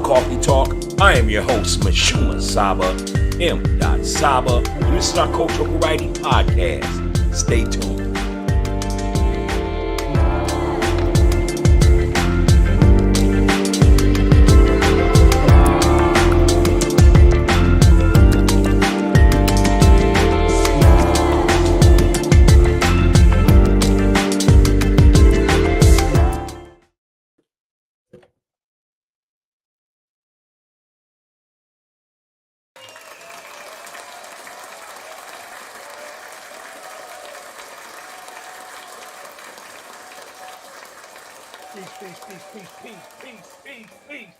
Coffee Talk. I am your host, Mashuma Saba, M. Saba, and this is our Cultural Variety Podcast. Stay tuned.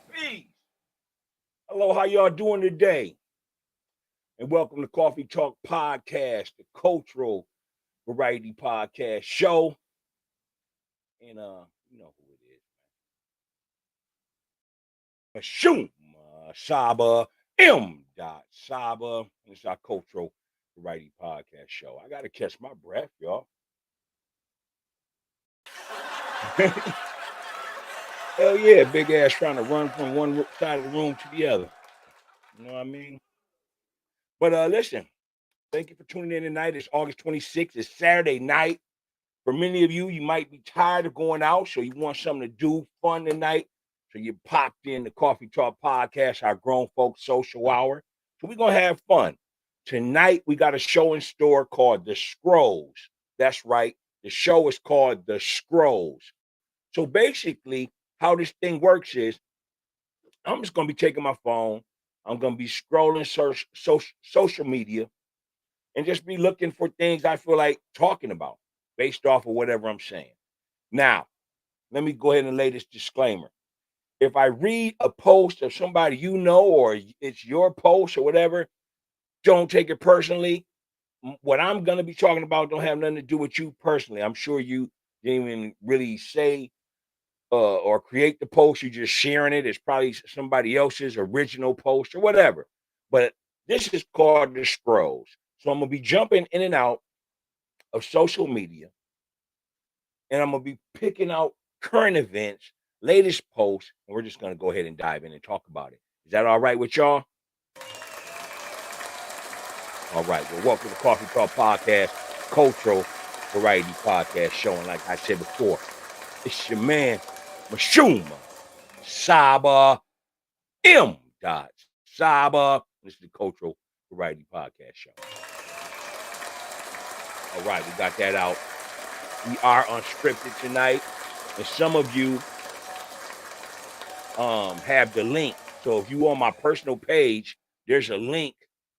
Peace. Hello, how y'all doing today? And welcome to Coffee Talk Podcast, the Cultural Variety Podcast show. And you know who it is. Mashuma Saba, M. Saba. It's our Cultural Variety Podcast show. I gotta catch my breath, y'all. Hell yeah, big ass trying to run from one side of the room to the other. You know what I mean? But listen, thank you for tuning in tonight. It's August 26th. It's Saturday night. For many of you, you might be tired of going out, so you want something to do fun tonight. So you popped in the Coffee Talk Podcast, our grown folks social hour. So we're going to have fun. Tonight, we got a show in store called The Scrolls. That's right. The show is called The Scrolls. So basically, how this thing works is I'm just going to be taking my phone. I'm going to be scrolling social media and just be looking for things I feel like talking about based off of whatever I'm saying. Now, let me go ahead and lay this disclaimer. If I read a post of somebody you know, or it's your post or whatever, don't take it personally. What I'm going to be talking about don't have nothing to do with you personally. I'm sure you didn't even really say or create the post. You're just sharing it. It's probably somebody else's original post or whatever. But this is called The Scrolls. So I'm going to be jumping in and out of social media, and I'm going to be picking out current events, latest posts, and we're just going to go ahead and dive in and talk about it. Is that all right with y'all? All right. Well, welcome to Coffee Talk Podcast, Cultural Variety Podcast show. And like I said before, it's your man, Mashuma Saba, M. Saba. This is the Cultural Variety Podcast show. All right, we got that out. We are unscripted tonight, and some of you have the link. So if you on my personal page, there's a link.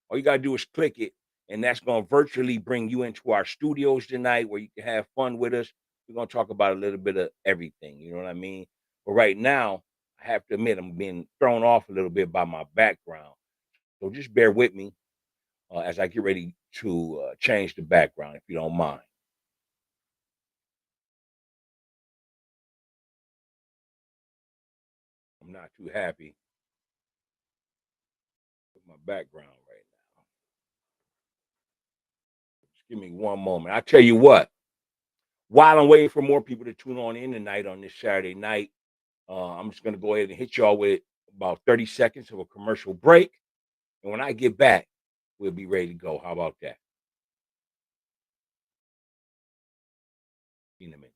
All you gotta do is click it, and that's gonna virtually bring you into our studios tonight, where you can have fun with us. We're gonna talk about a little bit of everything. You know what I mean? But right now, I have to admit I'm being thrown off a little bit by my background. So just bear with me as I get ready to change the background, if you don't mind. I'm not too happy with my background right now. Just give me one moment. I tell you what, while I'm waiting for more people to tune on in tonight on this Saturday night, I'm just going to go ahead and hit y'all with about 30 seconds of a commercial break. And when I get back, we'll be ready to go. How about that? In a minute.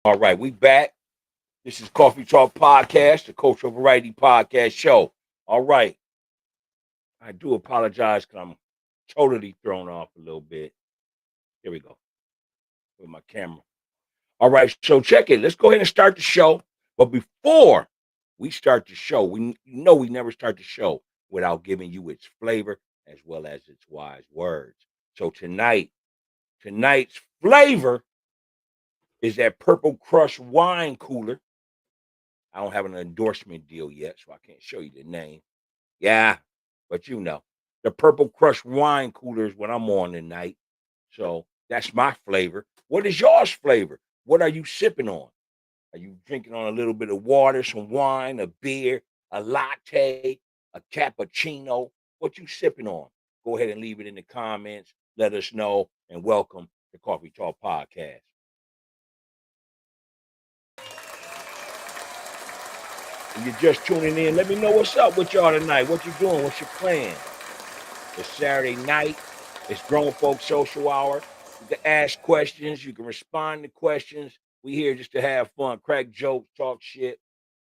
All right, we back. This is Coffee Talk Podcast, the Cultural Variety Podcast show. All right. I do apologize because I'm totally thrown off a little bit. Here we go with my camera. All right, so check it. Let's go ahead and start the show. But before we start the show, we never start the show without giving you its flavor as well as its wise words. So tonight's flavor is that Purple Crush wine cooler. I don't have an endorsement deal yet, so I can't show you the name. Yeah, but the Purple Crush wine cooler is what I'm on tonight. So that's my flavor. What is yours flavor? What are you sipping on? Are you drinking on a little bit of water, some wine, a beer, a latte, a cappuccino? What you sipping on? Go ahead and leave it in the comments. Let us know and welcome to Coffee Talk Podcast. If you're just tuning in, let me know what's up with y'all tonight. What you doing? What's your plan? It's Saturday night. It's Grown Folk Social Hour. You can ask questions. You can respond to questions. We here just to have fun, crack jokes, talk shit,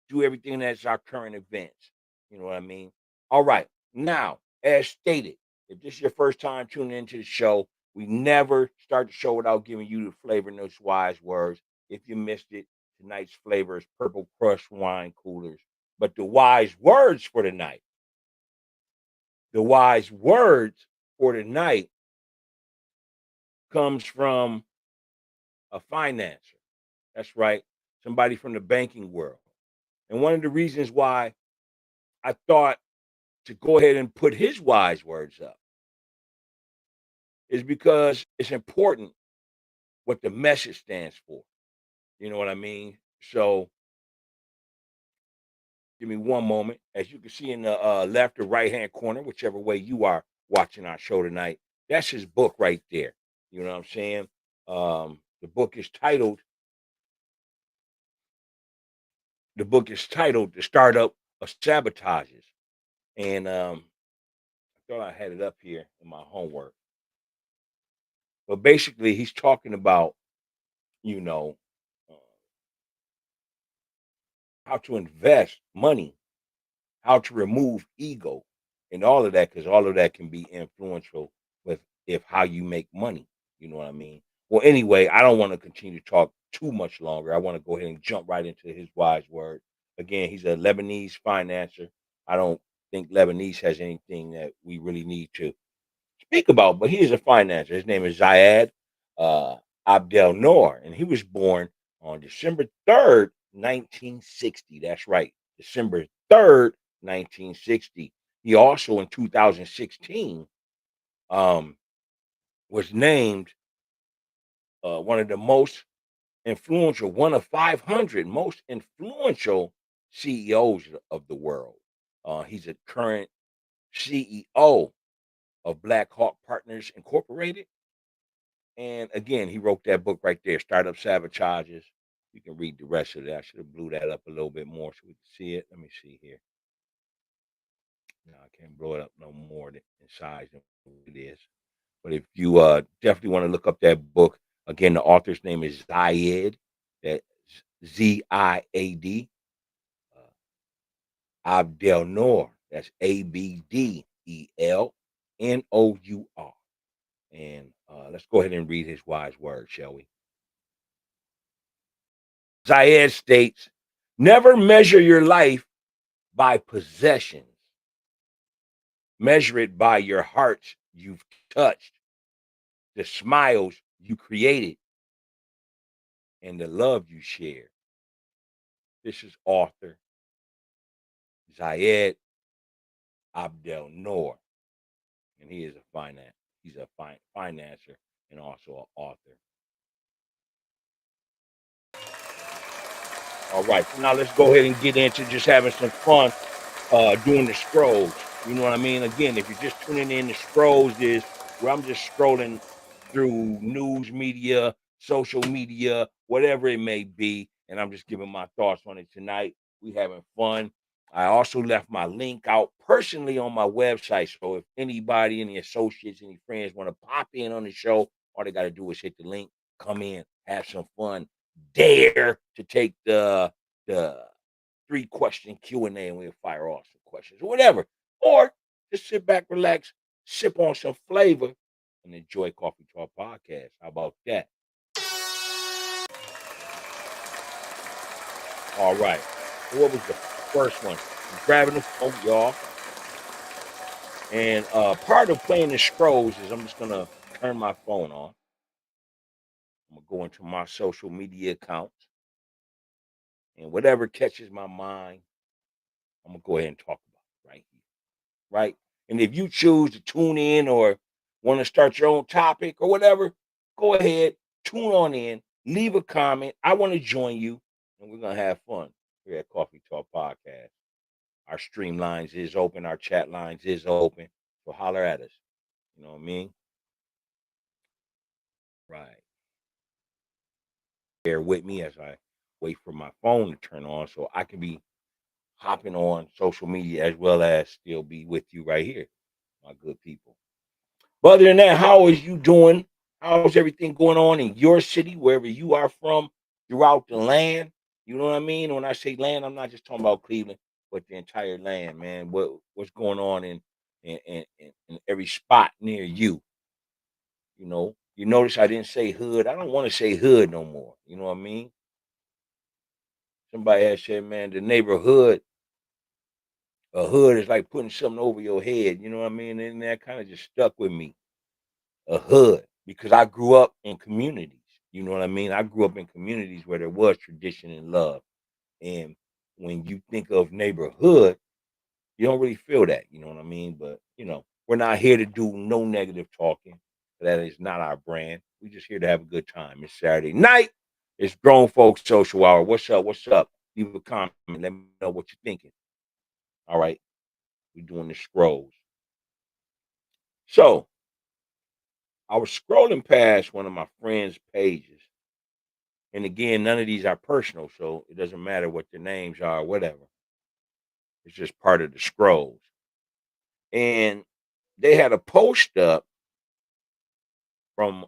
do everything that's our current events. You know what I mean? All right. Now, as stated, if this is your first time tuning into the show, we never start the show without giving you the flavor and those wise words. If you missed it, tonight's flavor is Purple Crush wine coolers. But the wise words for tonight, the wise words for tonight comes from a financer. That's right. Somebody from the banking world. And one of the reasons why I thought to go ahead and put his wise words up is because it's important what the message stands for. You know what I mean? So give me one moment. As you can see in the left or right hand corner, whichever way you are watching our show tonight, that's his book right there. You know what I'm saying? The book is titled The Startup of Sabotages. And I thought I had it up here in my homework. But basically he's talking about, you know, uh, how to invest money, how to remove ego, and all of that, because all of that can be influential with if how you make money. You know what I mean? Well, anyway, I don't want to continue to talk too much longer. I want to go ahead and jump right into his wise word. Again, he's a Lebanese financer. I don't think Lebanese has anything that we really need to speak about, but he is a financier. His name is Zayed uh, Abdel Noor, and he was born on December 3rd, 1960. That's right, December 3rd, 1960. He also in 2016 um, was named one of the most influential, one of 500 most influential CEOs of the world. He's a current CEO of Black Hawk Partners Incorporated. And again, he wrote that book right there, Startup Sabotages. You can read the rest of that. I should have blew that up a little bit more so we can see it. Let me see here. No, I can't blow it up no more in size than it is. But if you definitely want to look up that book, again, the author's name is Zayed. That's Ziad. Abdel Noor. That's Abdelnour. And let's go ahead and read his wise words, shall we? Zayed states, never measure your life by possessions. Measure it by your hearts you've touched, the smiles you created, and the love you share. This is author Zayed Abdel Noor, and he is a finance. He's a financer and also an author. All right, so now let's go ahead and get into just having some fun doing the scrolls. You know what I mean? Again, if you're just tuning in, the scrolls is where I'm just scrolling through news media, social media, whatever it may be, and I'm just giving my thoughts on it tonight. We having fun. I also left my link out personally on my website. So if anybody, any associates, any friends want to pop in on the show, all they got to do is hit the link, come in, have some fun, dare to take the 3-question Q&A and we'll fire off some questions or whatever. Or just sit back, relax, sip on some flavor, and enjoy Coffee Talk Podcast. How about that? All right. So what was the first one? I'm grabbing the phone, y'all. And part of playing the scrolls is I'm just gonna turn my phone on. I'm gonna go into my social media accounts. And whatever catches my mind, I'm gonna go ahead and talk about it right here. Right. And if you choose to tune in or want to start your own topic or whatever, go ahead, tune on in, leave a comment. I want to join you, and we're gonna have fun here at Coffee Talk Podcast. Our stream lines is open, our chat lines is open. So holler at us. You know what I mean? Right. Bear with me as I wait for my phone to turn on so I can be hopping on social media as well as still be with you right here, my good people. But other than that, how is you doing? How's everything going on in your city, wherever you are from, throughout the land? You know what I mean? When I say land, I'm not just talking about Cleveland, but the entire land, man. What's going on in every spot near you? You know, you notice I didn't say hood. I don't want to say hood no more. You know what I mean? Somebody had said, man, the neighborhood, a hood is like putting something over your head. You know what I mean? And that kind of just stuck with me. A hood because I grew up in communities. You know what I mean? I grew up in communities where there was tradition and love. And when you think of neighborhood, you don't really feel that. You know what I mean? But we're not here to do no negative talking. That is not our brand. We're just here to have a good time. It's Saturday night. It's grown folks social hour. What's up? What's up? Leave a comment. Let me know what you're thinking. All right. We're doing the scrolls. So I was scrolling past one of my friends' pages. And again, none of these are personal, so it doesn't matter what the names are or whatever. It's just part of the scrolls. And they had a post up from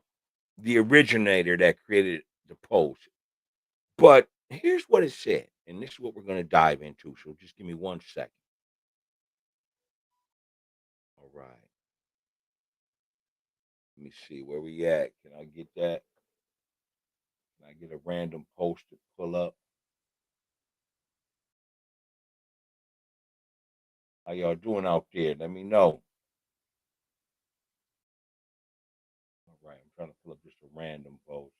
the originator that created the post. But here's what it said, and this is what we're going to dive into. So just give me 1 second. All right. Let me see where we at. Can I get that? Can I get a random post to pull up? How y'all doing out there? Let me know. All right. I'm trying to pull up just a random post.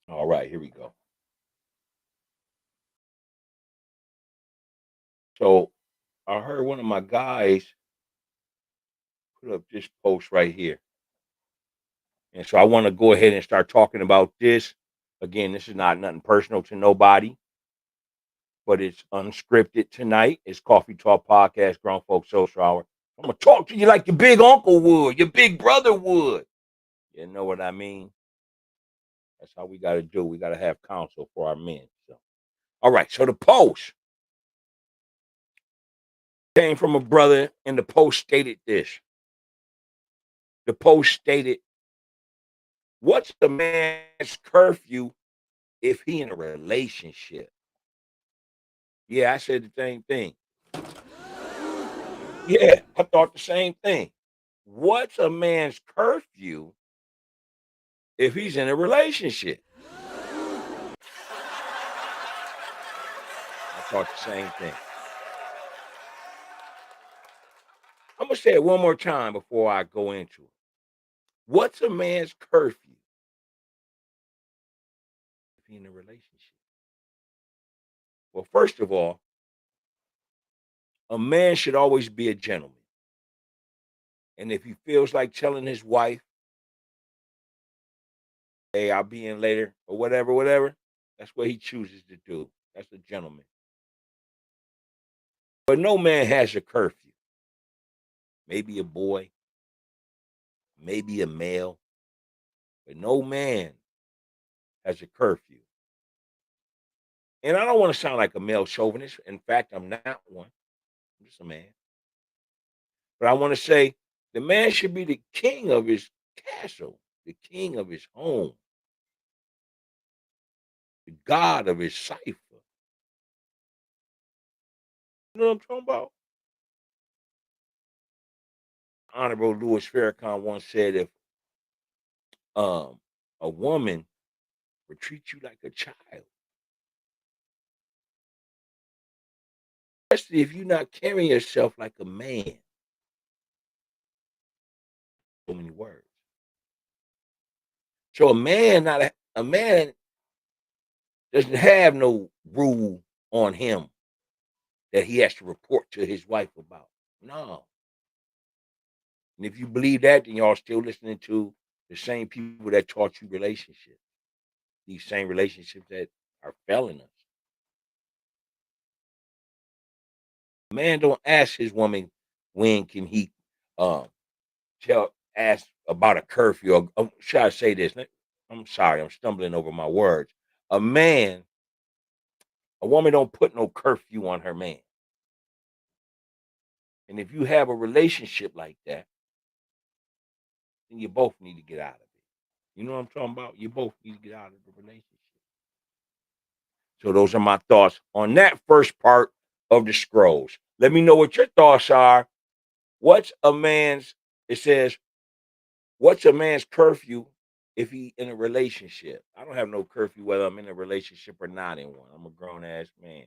All right. Here we go. So I heard one of my guys put up this post right here. And so I want to go ahead and start talking about this. Again, this is not nothing personal to nobody, but it's unscripted tonight. It's Coffee Talk Podcast, Grown Folks Social Hour. I'm going to talk to you like your big uncle would, your big brother would. You know what I mean? That's how we got to do. We got to have counsel for our men. So, all right. So the post came from a brother, and the post stated this. The post stated, what's the man's curfew if he in a relationship? Yeah, I said the same thing. Yeah, I thought the same thing. What's a man's curfew if he's in a relationship? I thought the same thing. I'm gonna say it one more time before I go into it. What's a man's curfew if he's in a relationship? Well, first of all, a man should always be a gentleman. And if he feels like telling his wife, hey, I'll be in later or whatever, whatever, that's what he chooses to do. That's a gentleman. But no man has a curfew. Maybe a boy, maybe a male, but no man has a curfew. And I don't want to sound like a male chauvinist. In fact, I'm not one. I'm just a man. But I want to say the man should be the king of his castle, the king of his home, the god of his cipher. You know what I'm talking about? Honorable Louis Farrakhan once said, if a woman would treat you like a child, especially if you're not carrying yourself like a man. So many words. So a man, not a man doesn't have no rule on him that he has to report to his wife about. No. And if you believe that, then y'all still listening to the same people that taught you relationships. These same relationships that are failing us. Man don't ask his woman when can he um ask about a curfew. Or, should I say this? I'm sorry, I'm stumbling over my words. A man, a woman don't put no curfew on her man. And if you have a relationship like that, then you both need to get out of it. You know what I'm talking about? You both need to get out of the relationship. So those are my thoughts on that first part of the scrolls. Let me know what your thoughts are. What's a man's, it says, what's a man's curfew if he in a relationship? I don't have no curfew whether I'm in a relationship or not in one. I'm a grown ass man.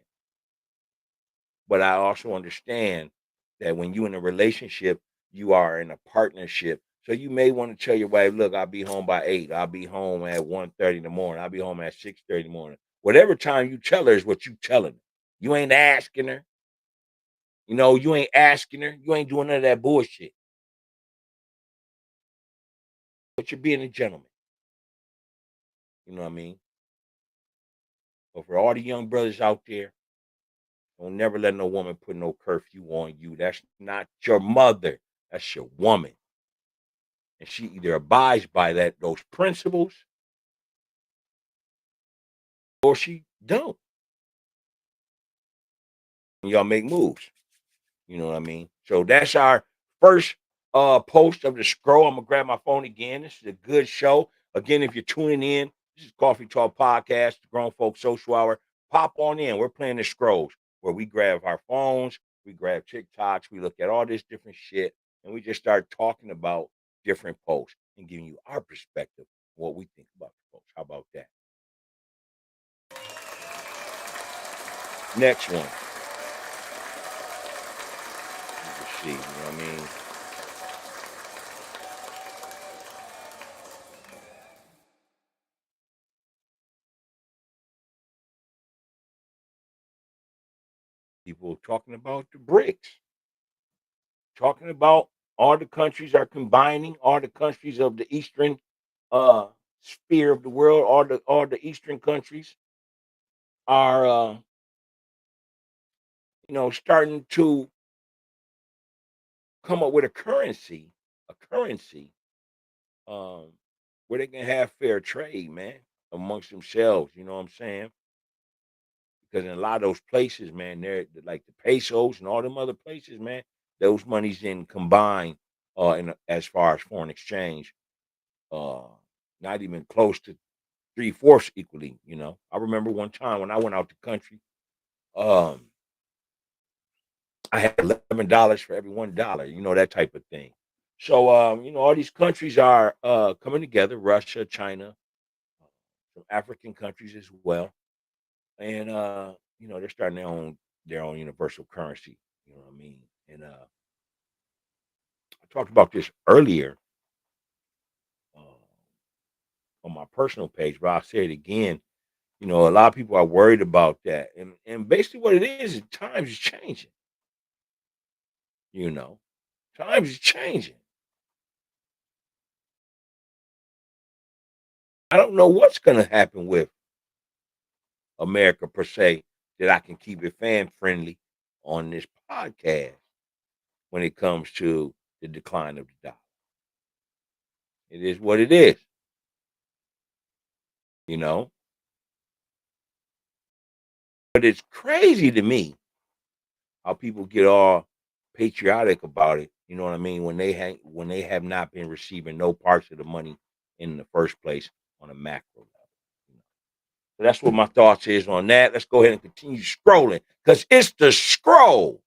But I also understand that when you in a relationship, you are in a partnership. So you may want to tell your wife, look, I'll be home by 8. I'll be home at 1:30 in the morning. I'll be home at 6:30 in the morning. Whatever time you tell her is what you telling her. You ain't asking her. You ain't asking her. You ain't doing none of that bullshit. But you're being a gentleman. You know what I mean? But for all the young brothers out there, don't never let no woman put no curfew on you. That's not your mother. That's your woman. And she either abides by those principles or she don't. And y'all make moves. You know what I mean? So that's our first post of the scroll. I'm gonna grab my phone again. This is a good show. Again, if you're tuning in, this is Coffee Talk Podcast, the Grown Folks Social Hour. Pop on in. We're playing the scrolls where we grab our phones, we grab TikToks, we look at all this different shit, and we just start talking about different posts and giving you our perspective, what we think about the posts. How about that? Next one. Let's see. You know what I mean? People talking about the BRICS, talking about all the countries are combining, all the countries of the eastern uh sphere of the world, all the eastern countries are starting to come up with a currency um where they can have fair trade, man, amongst themselves, you know what I'm saying? Because in a lot of those places, man, they're like the pesos and all them other places, man, those monies didn't combine as far as foreign exchange, uh not even close to three-fourths equally. I remember one time when I went out the country, um I had $11 for every $1, that type of thing. So all these countries are coming together, Russia, China, some African countries as well. And they're starting their own universal currency, you know what I mean? And I talked about this earlier uh, on my personal page, but I'll say it again. A lot of people are worried about that. And basically what it is times is changing, you know. Times is changing. I don't know what's gonna happen with America per se that I can keep it fan friendly on this podcast when it comes to the decline of the dollar. It is what it is, you know. But it's crazy to me how people get all patriotic about it. You know what I mean? When they have not been receiving no parts of the money in the first place on a macro level. So that's what my thoughts is on that. Let's go ahead and continue scrolling because it's the scroll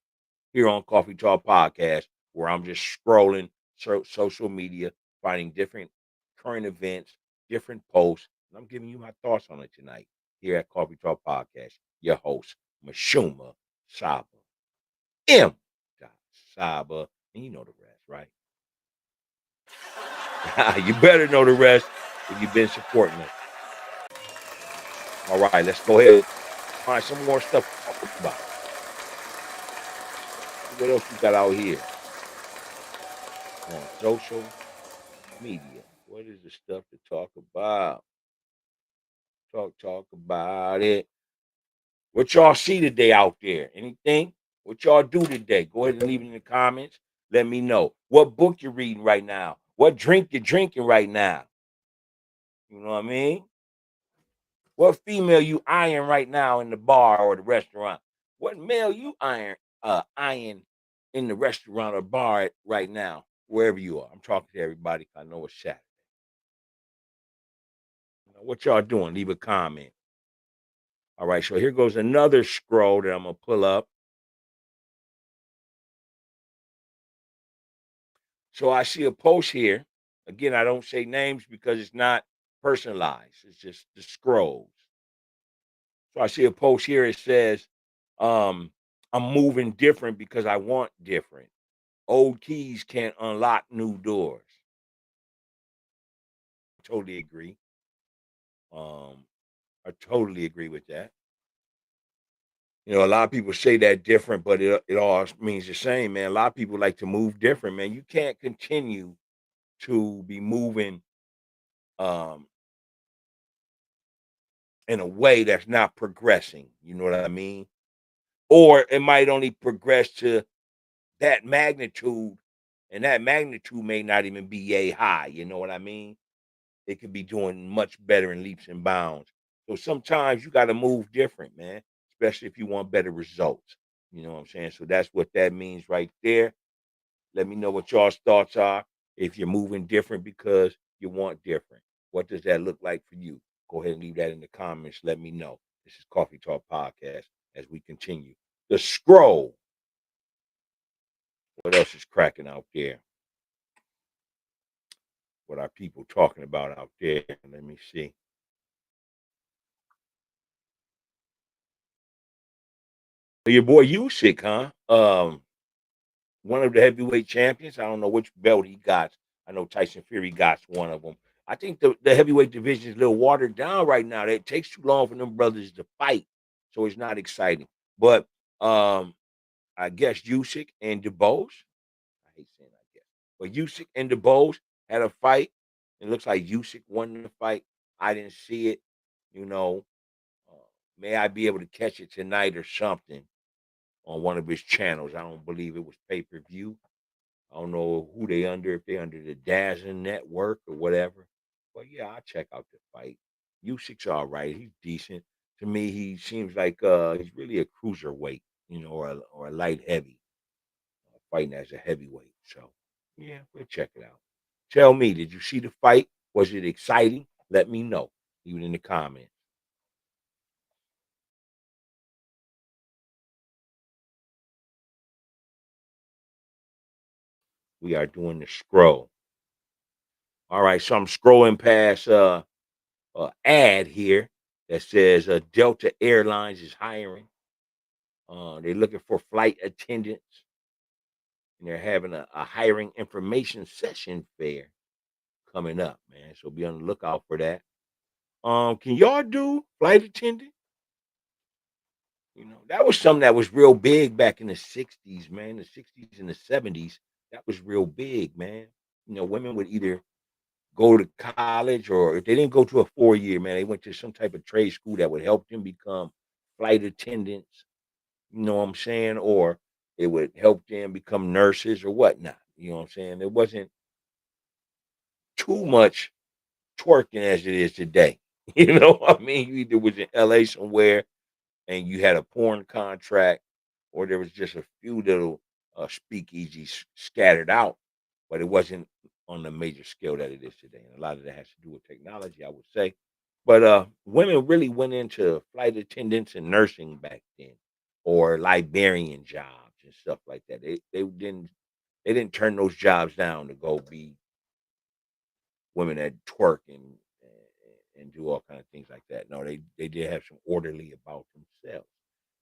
here on Coffee Talk Podcast, where I'm just scrolling social media, finding different current events, different posts, and I'm giving you my thoughts on it tonight here at Coffee Talk Podcast. Your host, Mashuma Saba. M. Saba, and you know the rest, right? You better know the rest if you've been supporting us. All right, let's go ahead and find some more stuff to talk about. What else we got out here on social media? What is the stuff to talk about? Talk about it. What y'all see today out there? Anything? What y'all do today? Go ahead and leave it in the comments. Let me know. What book you're reading right now? What drink you're drinking right now? You know what I mean? What female you eyeing right now in the bar or the restaurant? What male you eyeing in the restaurant or bar right now, wherever you are? I'm talking to everybody. I know it's Saturday. What y'all doing? Leave a comment. All right, so here goes another scroll that I'm gonna pull up. So I see a post here. Again, I don't say names because it's not personalized. It's just the scrolls. So I see a post here. It says, "I'm moving different because I want different. Old keys can't unlock new doors." Totally agree. Um, I totally agree with that. A lot of people say that different, but it all means the same, man. A lot of people like to move different, man. You can't continue to be moving um in a way that's not progressing. You know what I mean? Or it might only progress to that magnitude, and that magnitude may not even be yay high. You know what I mean? It could be doing much better in leaps and bounds. So sometimes you got to move different, man, especially if you want better results. You know what I'm saying? So that's what that means right there. Let me know what y'all's thoughts are. If you're moving different because you want different, what does that look like for you? Go ahead and leave that in the comments. Let me know. This is Coffee Talk Podcast as we continue. The scroll. What else is cracking out there? What are people talking about out there? Let me see. Your boy Usyk, huh? One of the heavyweight champions. I don't know which belt he got. I know Tyson Fury got one of them. I think the heavyweight division is a little watered down right now. It takes too long for them brothers to fight, so it's not exciting. But I guess Usyk and DeBose. I hate saying I guess, but Usyk and DeBose had a fight. It looks like Usyk won the fight. I didn't see it. You know, uh, may I be able to catch it tonight or something on one of his channels? I don't believe it was pay per view. I don't know who they under, if they under the Dazzling Network or whatever. But yeah, I'll check out the fight. Usyk's all right. He's decent. To me, he seems like he's really a cruiserweight, or a light heavy, fighting as a heavyweight. So yeah, we'll check it out. Tell me, did you see the fight? Was it exciting? Let me know. Even in the comments. We are doing the scroll. All right, so I'm scrolling past ad here that says Delta Airlines is hiring. They're looking for flight attendants, and they're having a hiring information session fair coming up, man. So be on the lookout for that. Can y'all do flight attendant? That was something that was real big back in the '60s, man. The '60s and the '70s, that was real big, man. Women would either go to college, or if they didn't go to a 4 year, man, they went to some type of trade school that would help them become flight attendants. You know what I'm saying? Or it would help them become nurses or whatnot. You know what I'm saying? There wasn't too much twerking as it is today. You know what I mean? You either was in LA somewhere and you had a porn contract, or there was just a few little speakeasies scattered out, but it wasn't on the major scale that it is today. And a lot of that has to do with technology, I would say. But women really went into flight attendants and nursing back then, or librarian jobs and stuff like that. They didn't turn those jobs down to go be women that twerk and do all kind of things like that. No, they did have some orderly about themselves.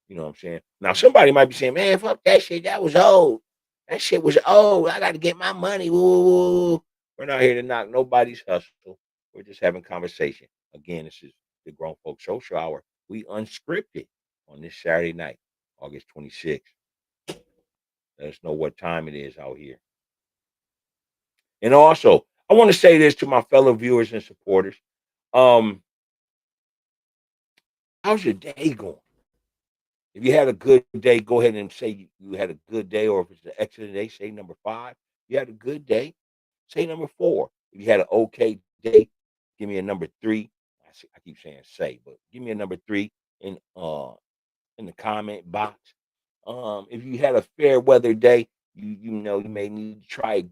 You know what I'm saying? Now somebody might be saying, "Man, fuck that shit. That was old. That shit was old. I got to get my money." Woo, woo, woo. We're not here to knock nobody's hustle. We're just having conversation. Again, this is the Grown Folks Social Hour. We unscripted on this Saturday night, August 26th. Let us know what time it is out here. And also, I want to say this to my fellow viewers and supporters. Um, how's your day going? If you had a good day, go ahead and say you had a good day, or if it's an excellent day, say number five. If you had a good day, say number four. If you had an okay day, give me a number three. I keep saying say, but give me a number three in the comment box. If you had a fair weather day, you know you may need to try again.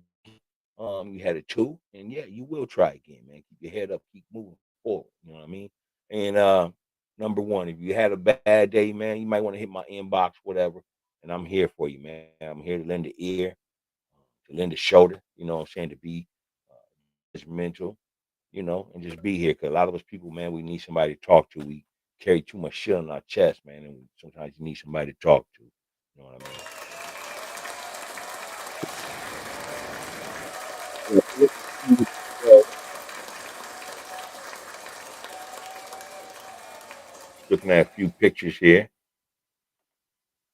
You had a two, and yeah, you will try again, man. Keep your head up, keep moving forward. You know what I mean? And number one, if you had a bad day, man, you might want to hit my inbox, whatever, and I'm here for you, man. I'm here to lend an ear, to lend a shoulder. You know what I'm saying? To be mental, and just be here. Because a lot of us people, man, we need somebody to talk to. We carry too much shit on our chest, man, and sometimes you need somebody to talk to. You know what I mean? Looking at a few pictures here.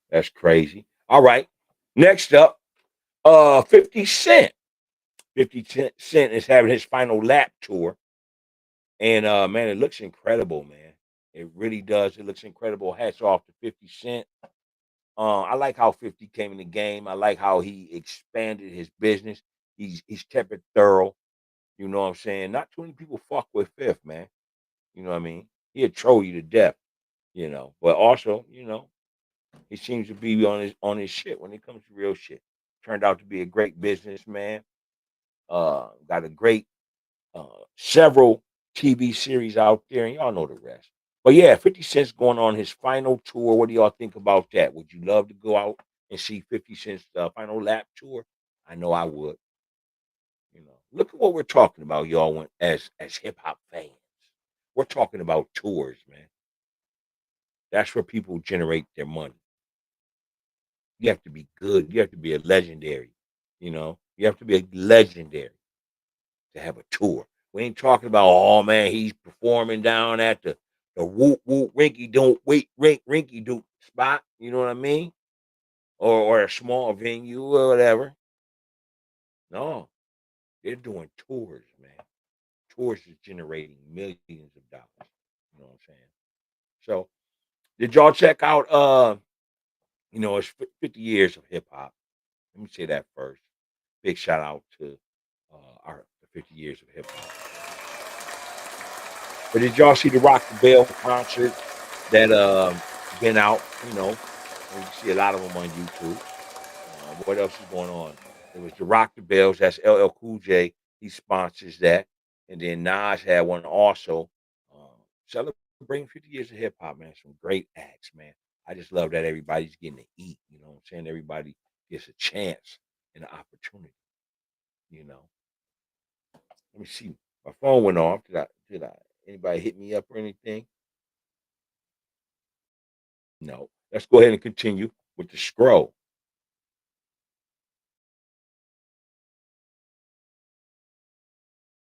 That's crazy. All right. Next up, 50 Cent. 50 Cent is having his final lap tour. And man, it looks incredible, man. It really does. It looks incredible. Hats off to 50 Cent. I like how 50 came in the game. I like how he expanded his business. He's kept it thorough. You know what I'm saying? Not too many people fuck with Fifth, man. You know what I mean? He'll troll you to death, But also, he seems to be on his shit when it comes to real shit. Turned out to be a great businessman. Got a great several TV series out there, and y'all know the rest. But yeah, 50 Cent's going on his final tour. What do y'all think about that? Would you love to go out and see 50 Cent's final lap tour? I know I would. Look at what we're talking about, y'all. As hip hop fans, we're talking about tours, man. That's where people generate their money. You have to be good. You have to be a legendary. You have to be a legendary to have a tour. We ain't talking about, oh man, he's performing down at the whoop whoop rinky don't wait rink rinky doop spot. You know what I mean? Or a small venue or whatever. No, they're doing tours, man. Tours is generating millions of dollars. You know what I'm saying? So did y'all check out it's 50 years of hip hop. Let me say that first. Big shout out to our 50 years of hip hop. But did y'all see the Rock the Bell concert that been out? And you see a lot of them on YouTube. What else is going on? It was the Rock the Bells. That's LL Cool J. He sponsors that, and then Nas had one also. Celebrating 50 years of hip hop, man. Some great acts, man. I just love that everybody's getting to eat. You know what I'm saying? Everybody gets a chance and an opportunity. You know. Let me see. My phone went off. Did I? Anybody hit me up or anything? No. Let's go ahead and continue with the scroll.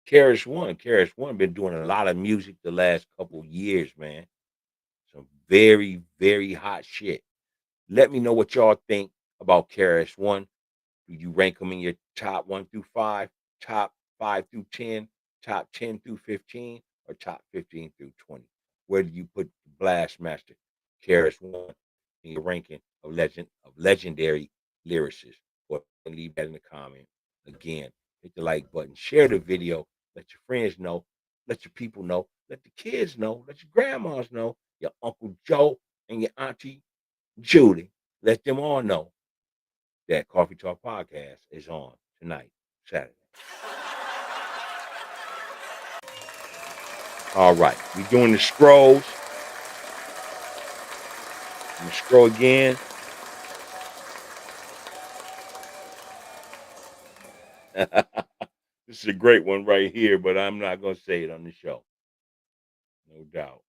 Karis One been doing a lot of music the last couple years, man. Some very, very hot shit. Let me know what y'all think about Karis One. Do you rank them in your top 1 through 5, top 5 through 10, top 10 through 15, or top 15 through 20? Where do you put Blast Master Karis One in your ranking of legendary lyricists? Or leave that in the comment. Again, hit the like button, share the video, let your friends know, let your people know, let the kids know, let your grandmas know, your Uncle Joe and your Auntie Judy. Let them all know that Coffee Talk Podcast is on tonight, Saturday. All right, we doing the scrolls. I'm gonna scroll again. This is a great one right here, but I'm not gonna say it on the show. No doubt.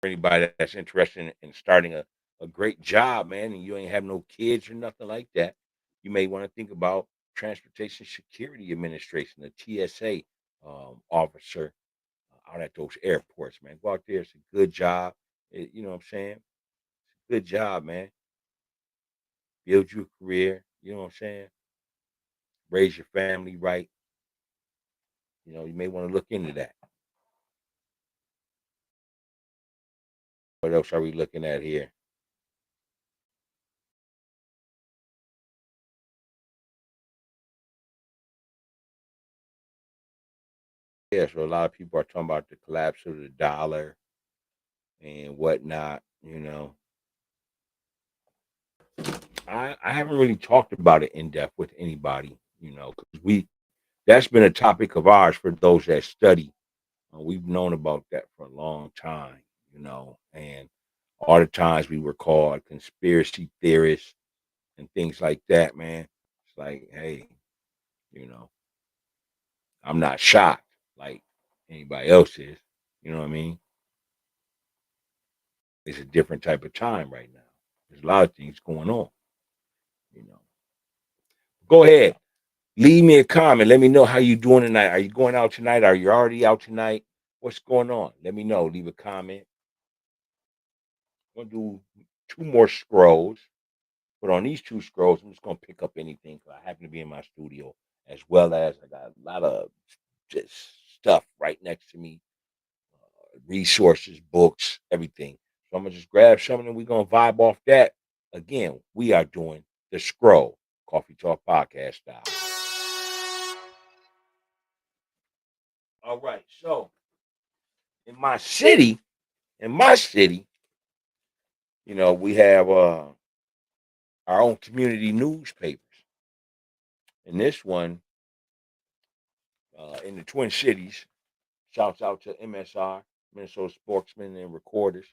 For anybody that's interested in starting a great job, man, and you ain't have no kids or nothing like that, you may want to think about Transportation Security Administration, the TSA officer out at those airports, man. Go out there. It's a good job. You know what I'm saying? Good job, man. Build your career. You know what I'm saying? Raise your family right. You may want to look into that. What else are we looking at here? Yeah, so a lot of people are talking about the collapse of the dollar and whatnot. I haven't really talked about it in depth with anybody, because that's been a topic of ours for those that study. We've known about that for a long time, and all the times we were called conspiracy theorists and things like that, man. It's like, hey, you know, I'm not shocked like anybody else is. You know what I mean? It's a different type of time right now. There's a lot of things going on, you know. Go ahead. Leave me a comment. Let me know how you doing tonight. Are you going out tonight? Are you already out tonight? What's going on? Let me know. Leave a comment. I'm gonna do two more scrolls. But on these two scrolls, I'm just gonna pick up anything. 'Cause I happen to be in my studio, as well as I got a lot of just stuff right next to me, resources, books, everything. So I'm gonna just grab something and we're gonna vibe off that. Again, we are doing the scroll, Coffee Talk podcast style. All right. So in my city, in my city, we have our own community newspapers. And this one, in the Twin Cities, shouts out to MSR, Minnesota Sportsmen and Recorders.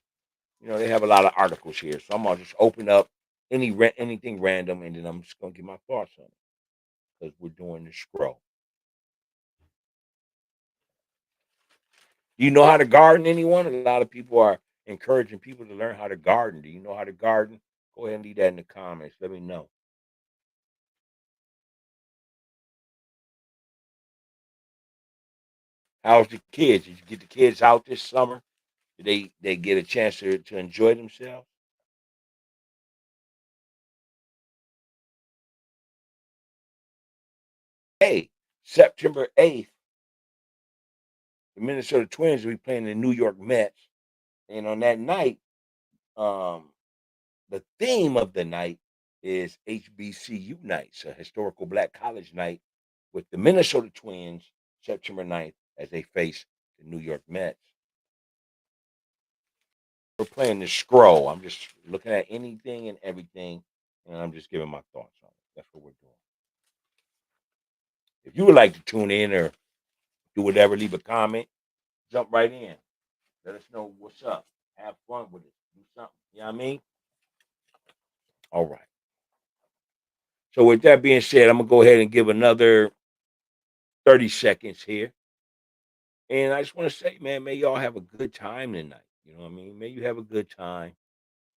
They have a lot of articles here, so I'm gonna just open up anything random, and then I'm just gonna give my thoughts on it because we're doing the scroll. Do you know how to garden? Anyone? A lot of people are encouraging people to learn how to garden. Do you know how to garden? Go ahead and leave that in the comments. Let me know. How's the kids? Did you get the kids out this summer? Did they get a chance to enjoy themselves? Hey, September 8th, the Minnesota Twins will be playing the New York Mets. And on that night, um, the theme of the night is HBCU nights, a historical black college night with the Minnesota Twins September 9th as they face the New York Mets. We're playing the scroll. I'm just looking at anything and everything, and I'm just giving my thoughts on it. That's what we're doing. If you would like to tune in or do whatever, leave a comment, jump right in. Let us know what's up. Have fun with it. Do something. You know what I mean? All right. So with that being said, I'm gonna go ahead and give another 30 seconds here. And I just want to say, man, may y'all have a good time tonight. You know what I mean? May you have a good time.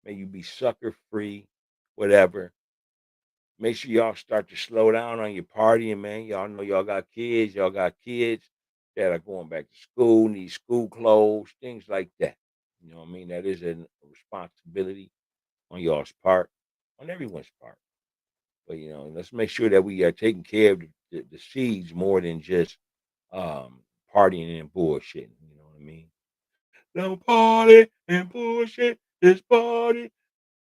May you be sucker free, whatever. Make sure y'all start to slow down on your partying, man. Y'all know y'all got kids. Y'all got kids that are going back to school, need school clothes, things like that. You know what I mean? That is a responsibility on y'all's part, on everyone's part. But let's make sure that we are taking care of the seeds more than just partying and bullshitting. You know what I mean? Don't party and bullshit. This party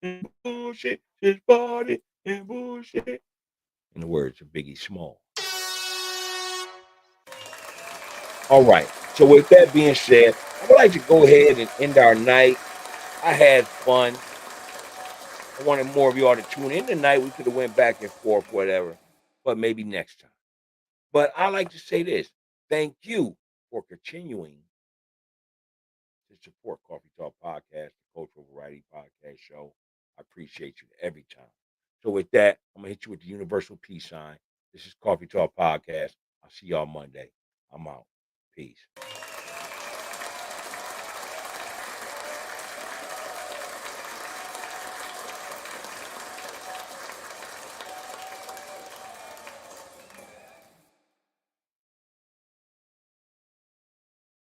and bullshit. This party and bullshit. In the words of Biggie Small. All right. So with that being said, I would like to go ahead and end our night. I had fun. I wanted more of y'all to tune in tonight. We could have went back and forth, whatever, but maybe next time. But I like to say this: thank you for continuing to support Coffee Talk Podcast, the Cultural Variety Podcast Show. I appreciate you every time. So with that, I'm gonna hit you with the universal peace sign. This is Coffee Talk Podcast. I'll see y'all Monday. I'm out. Peace.